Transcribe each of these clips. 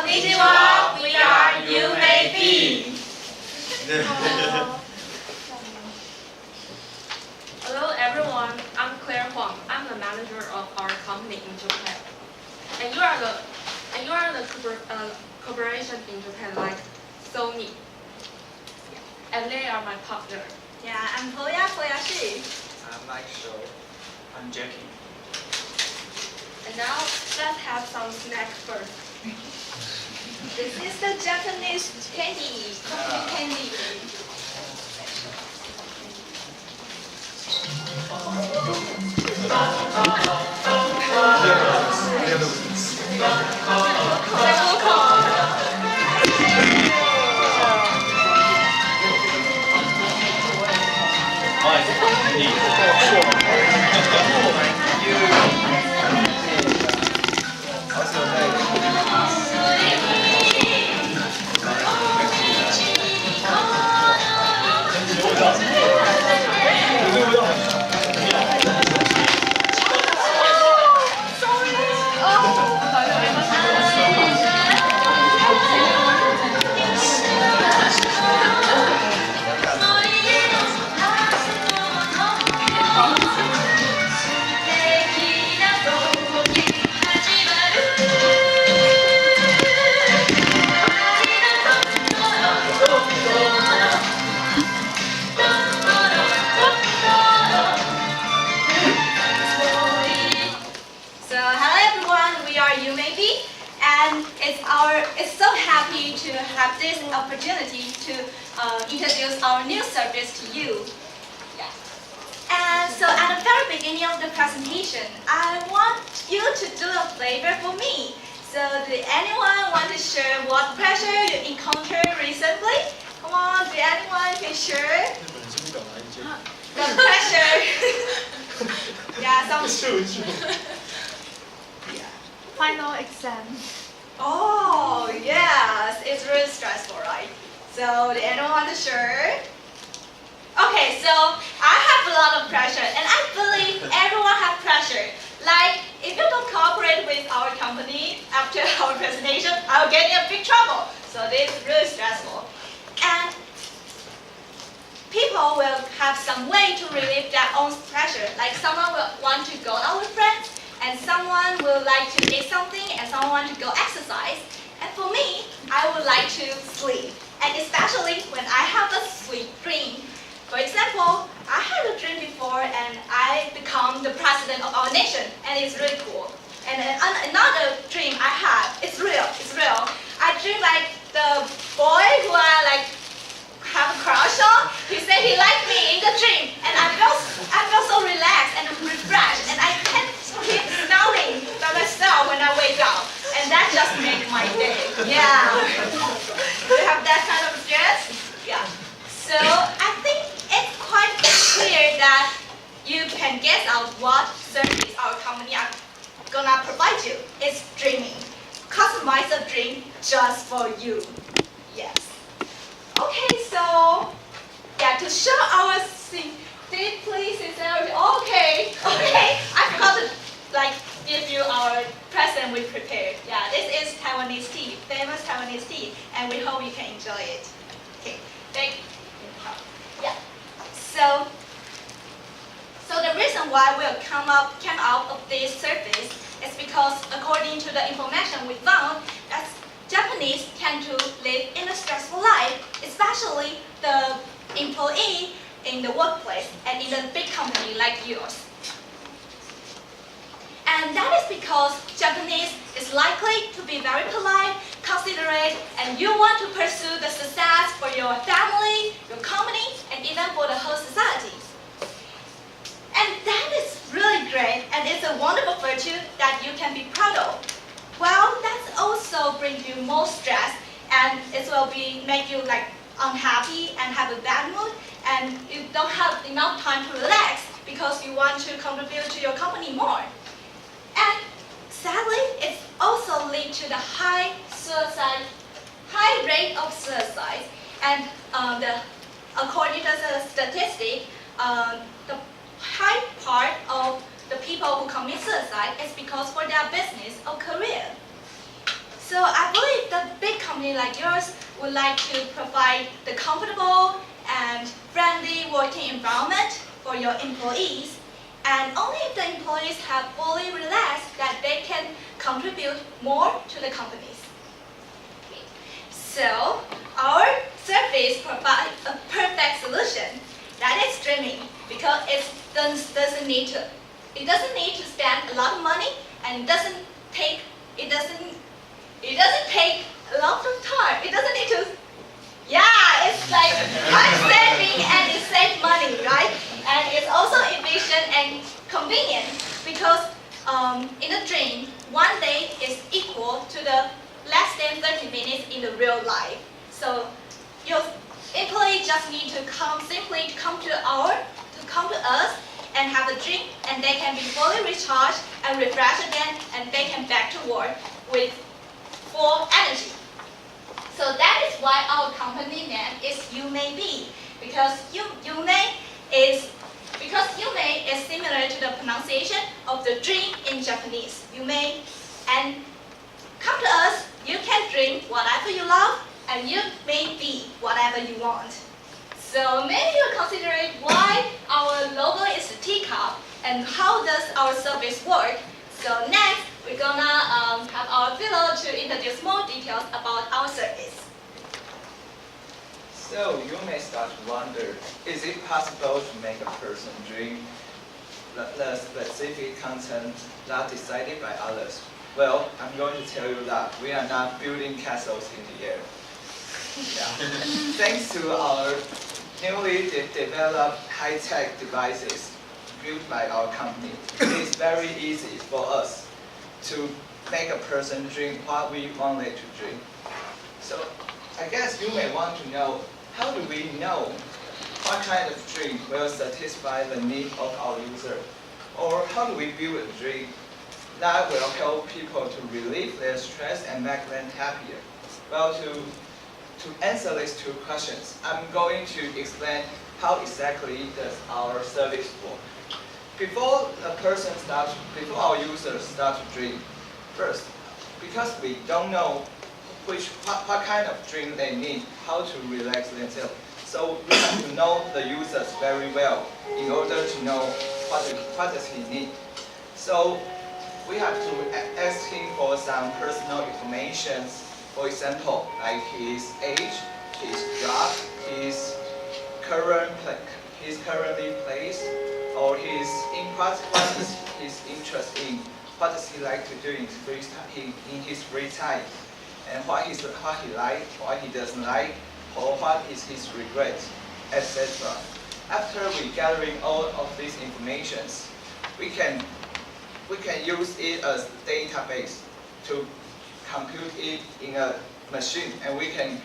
Konnichiwa, we are UAP. Hello everyone, I'm Claire Huang. I'm the manager of our company in Japan. And you are the corporation in Japan like Sony. And they are my partner. Yeah, I'm Koyashi. I'm Mike Show. I'm Jackie. And now let's have some snacks first. This is the Japanese candy, coffee candy. It's so happy to have this opportunity to introduce our new service to you. Yeah. And so at the very beginning of the presentation, I want you to do a flavor for me. So do anyone want to share what pressure you encountered recently? Come on, do anyone can share? The pressure. Yeah, Final exam. Oh, yes, it's really stressful, right? So, do anyone want to share? Okay, so I have a lot of pressure, and I believe everyone has pressure. Like, if you don't cooperate with our company after our presentation, I'll get in a big trouble. So this is really stressful. And people will have some way to relieve their own pressure. Like someone will want to go out with friends, and someone will like to eat something, and someone want to go exercise. And for me, I would like to sleep, and especially when I have a sweet dream. For example, I had a dream before, and I become the president of our nation, and it's really cool. And another dream I had, it's real. I dream like the boy who I like have a crush on. He said he liked me in the dream, and I felt so relaxed and refreshed, and I can't keep smiling by myself when I wake up, and that just made my day. Yeah. Do you have that kind of stress? Yeah. So I think it's quite clear that you can guess out what service our company are gonna provide you. It's dreaming. Customize a dream just for you. Yes. Okay, so yeah, to show our deeply sincerity. Okay. I forgot to give you our present we prepared. Yeah, this is Taiwanese tea, famous Taiwanese tea, and we hope you can enjoy it. Okay, yeah. So the reason why we came out of this service is because according to the information we found, that Japanese tend to live in a stressful life, especially the employee in the workplace and in a big company like yours. And that is because Japanese is likely to be very polite, considerate, and you want to pursue the success for your family, your company, and even for the whole society. And that is really great, and it's a wonderful virtue that you can be proud of. Well, that also brings you more stress, and it will make you unhappy and have a bad mood, and you don't have enough time to relax because you want to contribute to your company more. And sadly, it also leads to the high rate of suicide. And according to the statistic, the high part of the people who commit suicide is because for their business or career. So I believe the big company like yours would like to provide the comfortable and friendly working environment for your employees. And only if the employees have fully relaxed that they can contribute more to the companies. So our service provides a perfect solution. That is streaming because it doesn't need to spend a lot of money and it doesn't take a lot of time. It doesn't need to. Yeah, it's like time saving and it saves money, right? And it's also efficient and convenient because in a dream, one day is equal to the less than 30 minutes in the real life. So your employee just need to simply come to us and have a drink, and they can be fully recharged and refreshed again, and they can back to work with full energy. So that is why our company name is You May Be, because Yume is similar to the pronunciation of the dream in Japanese. Yume, and come to us. You can drink whatever you love, and you may be whatever you want. So maybe you're considering why our logo is a teacup and how does our service work. So next, we're gonna have our fellow to introduce more details about our service. So you may start to wonder, is it possible to make a person drink the specific content not decided by others? Well, I'm going to tell you that we are not building castles in the air. Yeah. Thanks to our newly developed high-tech devices built by our company, it is very easy for us to make a person drink what we want it to drink. So I guess you may want to know, how do we know what kind of drink will satisfy the need of our user? Or how do we build a drink that will help people to relieve their stress and make them happier? Well, to answer these two questions, I'm going to explain how exactly does our service work. Before our users start to drink, first, because we don't know what kind of drink they need, how to relax themselves. So we have to know the users very well in order to know what does he need. So we have to ask him for some personal information. For example, like his age, his job, his currently place, or what is his interest in, what does he like to do in his free time, and what he likes, what he doesn't like, or what is his regret, etc. After we gathering all of these informations, we can use it as a database to compute it in a machine, and we can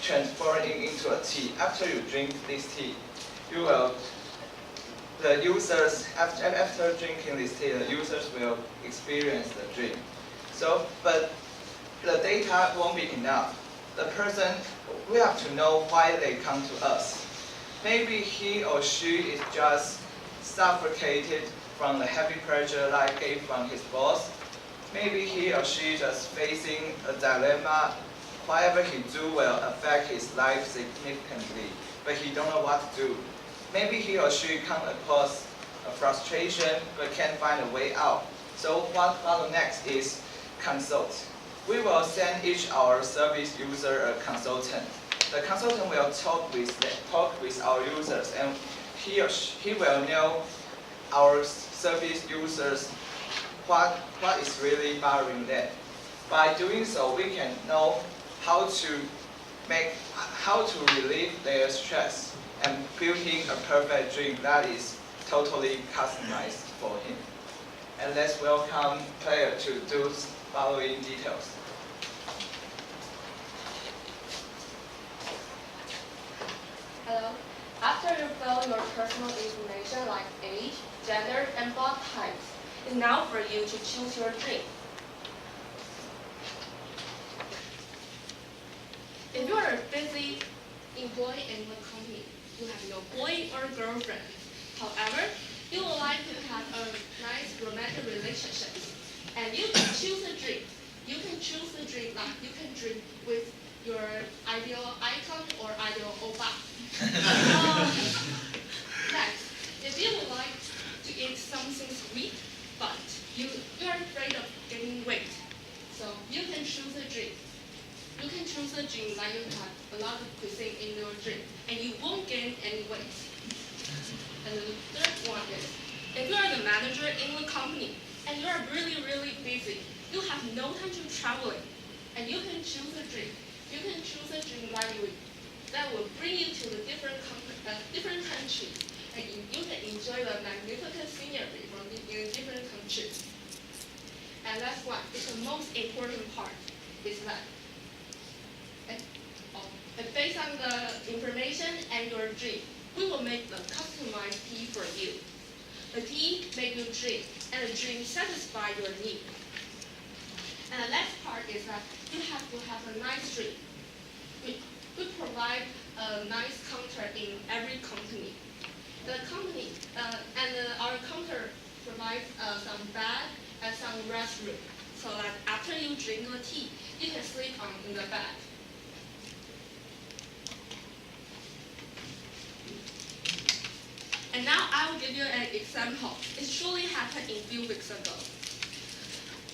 transfer it into a tea. After you drink this tea, after drinking this tea, the users will experience the drink. So, but the data won't be enough. The person, we have to know why they come to us. Maybe he or she is just suffocated from the heavy pressure like gave from his boss. Maybe he or she just facing a dilemma. Whatever he do will affect his life significantly, but he don't know what to do. Maybe he or she come across a frustration but can't find a way out. So what follows next is consult. We will send each our service user a consultant. The consultant will talk with our users, and he will know our service users what is really bothering them. By doing so, we can know how to relieve their stress and building a perfect drink that is totally customized for him. And let's welcome Claire to do following details. Hello. After you fill your personal information like age, gender, and blood types, it's now for you to choose your drink. If you are a busy employee in the company, you have no boy or girlfriend. However, you would like to have a nice romantic relationship, and you can choose a drink you can choose the drink, like you can drink with your ideal icon or ideal oppa. Next, if you would like to eat something sweet, but you are afraid of gaining weight, so you can choose a drink. You can choose a drink like you have a lot of cuisine in your drink, and you won't gain any weight. And the third one is, if you are the manager in the company and you are really, really busy, you have no time to traveling, and you can choose a drink. You can choose a drink that will bring you to the different countries, and you can enjoy the magnificent scenery from in different countries. And last one is the most important part, is that based on the information and your drink, we will make the customized tea for you. The tea make you drink, and the drink satisfy your need. And the last part is that you have to have a nice drink. We provide a nice counter in every company. The company our counter provides some bed and some restroom, so that after you drink the tea, you can sleep in the bed. And now I will give you an example. It truly happened a few weeks ago.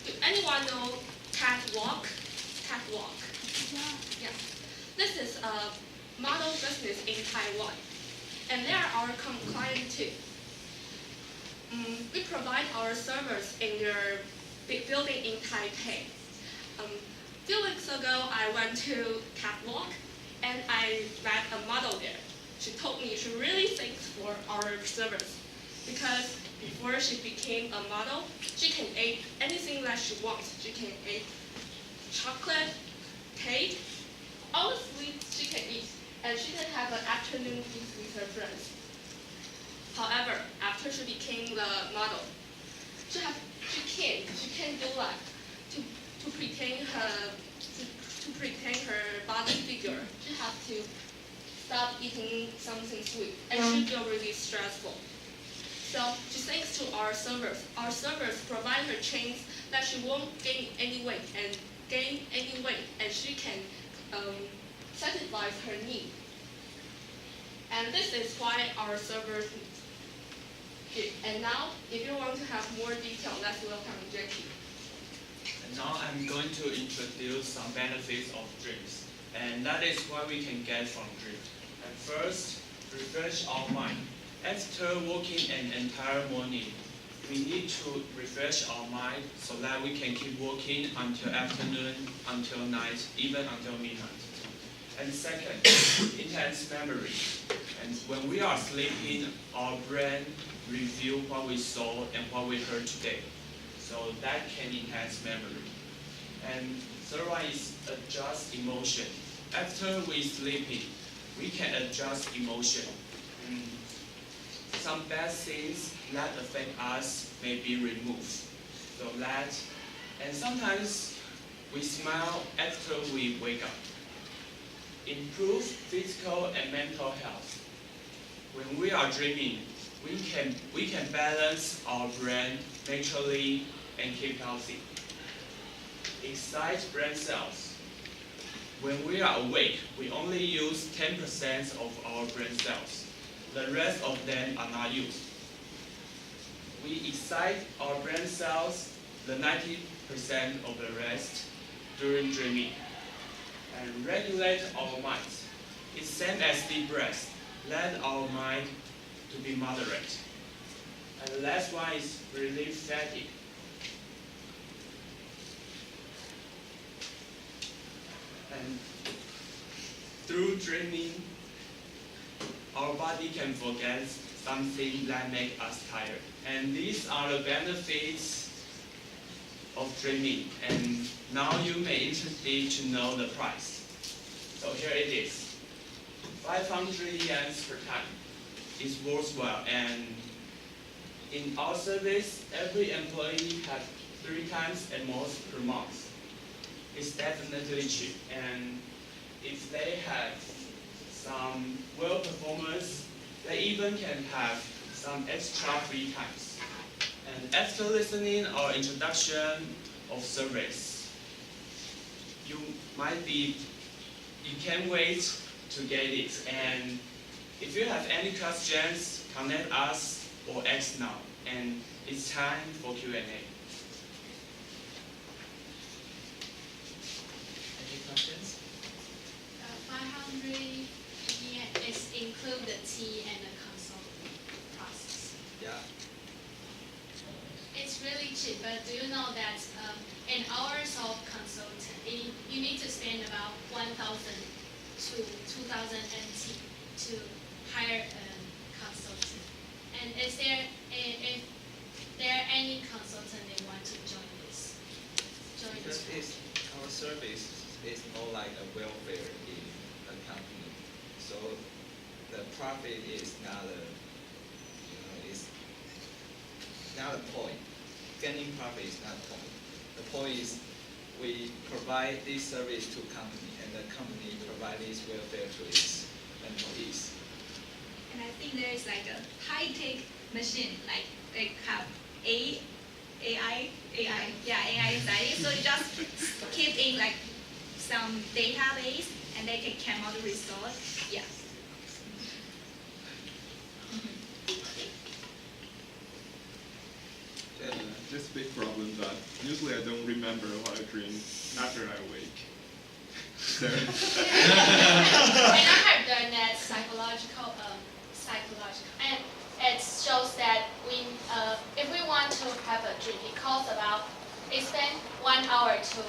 Do anyone know catwalk? Catwalk. Yeah. Yes. This is a model business in Taiwan, and they are our client too. We provide our servers in their big building in Taipei. A few weeks ago, I went to catwalk, and I met a model there. She told me she really thanks for our service, because before she became a model, she can eat anything that she wants. She can eat chocolate, cake, all the sweets she can eat, and she can have an afternoon tea with her friends. However, after she became the model, she can't do that to pretend her body figure. She has to stop eating something sweet, and she feel really stressful. So she thanks to our servers. Our servers provide her chance that she won't gain any weight, and she can satisfy her need. And this is why our servers give. And now, if you want to have more detail, let's welcome Jackie. And now I'm going to introduce some benefits of drinks, and that is what we can get from drink. And first, refresh our mind. After working an entire morning, we need to refresh our mind so that we can keep working until afternoon, until night, even until midnight. And second, enhance memory. And when we are sleeping, our brain review what we saw and what we heard today. So that can enhance memory. And third one is adjust emotion. After we sleeping, we can adjust emotion. Some bad things that affect us may be removed. So that, and sometimes we smile after we wake up. Improve physical and mental health. When we are dreaming, we can balance our brain naturally and keep healthy. Excite brain cells. When we are awake, we only use 10% of our brain cells. The rest of them are not used. We excite our brain cells, the 90% of the rest, during dreaming. And regulate our minds. It's same as deep breath. Let our mind to be moderate. And the last one is relieve fatigue. And through dreaming, our body can forget something that makes us tired. And these are the benefits of dreaming. And now you may be interested to know the price. So here it is. 500 yen per time is worthwhile. And in our service, every employee has 3 times and more per month. It's definitely cheap. And if they have some well performance, they even can have some extra free times. And after listening our introduction of service, you can't wait to get it. And if you have any questions, contact us or ask now. And it's time for Q&A. Any questions? 500 yen is include the tea and the consult process. Yeah. It's really cheap, but do you know that in hours of consulting, you need to spend about 1,000 to 2,000 NT to hire a consultant? And is there any consultant they want to join this? Because our service is more like a welfare in a company. So the profit is not it's not a point. Gaining profit is not a point. The point is we provide this service to company, and the company provide this welfare to its employees. And I think there is like a high-tech machine, like they have AI inside it. So you just keep in like some database, and they can come out the result. Yeah. Just a big problem that usually I don't remember what I drink after I wake. So. And I heard that that's psychological, and it shows that if we want to have a drink, it spends 1 hour to,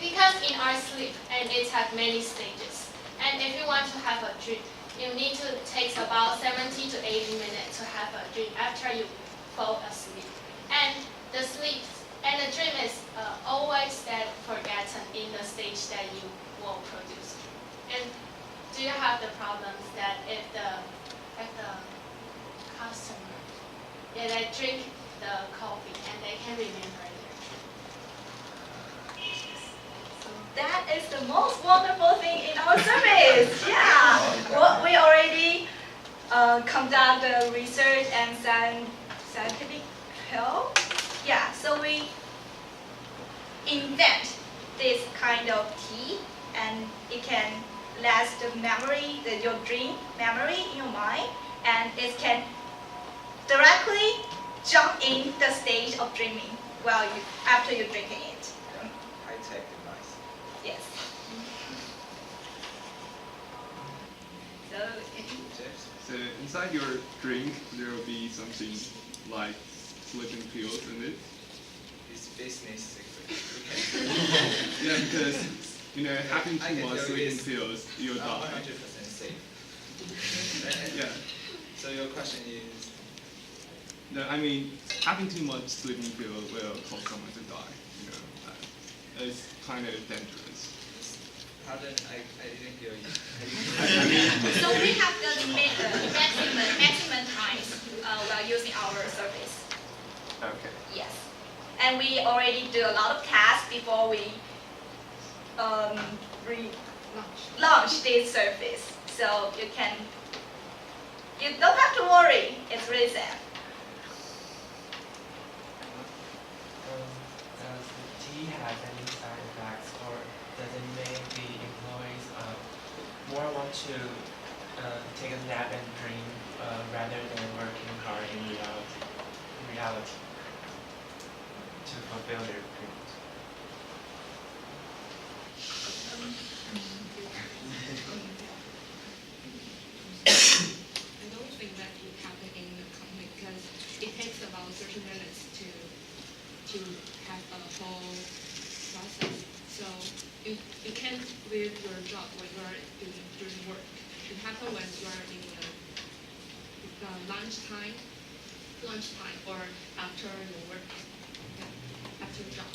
because in our sleep, and it has many stages. And if you want to have a drink, you need to take about 70 to 80 minutes to have a drink after you fall asleep. And the sleep and the dream is always that forgotten in the stage that you will produce. And do you have the problems that if the customer, they drink the coffee and they can remember their dream? So that is the most wonderful thing in our service. Yeah. Well, we already conduct the research and scientific help. Yeah. So we invent this kind of tea, and it can last the memory, your dream memory in your mind, and it can directly jump in the stage of dreaming after you're drinking it. Yeah. High-tech device. Yes. So, James? So inside your drink, there will be something like sleeping pills in it. It's business secret. Yeah, because having I too can much tell you sleeping it's pills, you'll Not die. 100% safe. Yeah. So your question is? No, I mean having too much sleeping pills will cause someone to die. It's kind of dangerous. Pardon, I didn't hear you. so we have the maximum times while using our service. Okay. Yes. And we already do a lot of tests before we launch this service. So you don't have to worry. It's really safe. Does the tea have any side effects, or does it make the employees more want to take a nap and dream rather than working hard in reality to fulfill their dreams? I don't think that would happen in the company because it takes about 30 minutes to have a whole process. So you can't leave your job when you are doing work. It happens when you are in the lunchtime or after your work, after your job.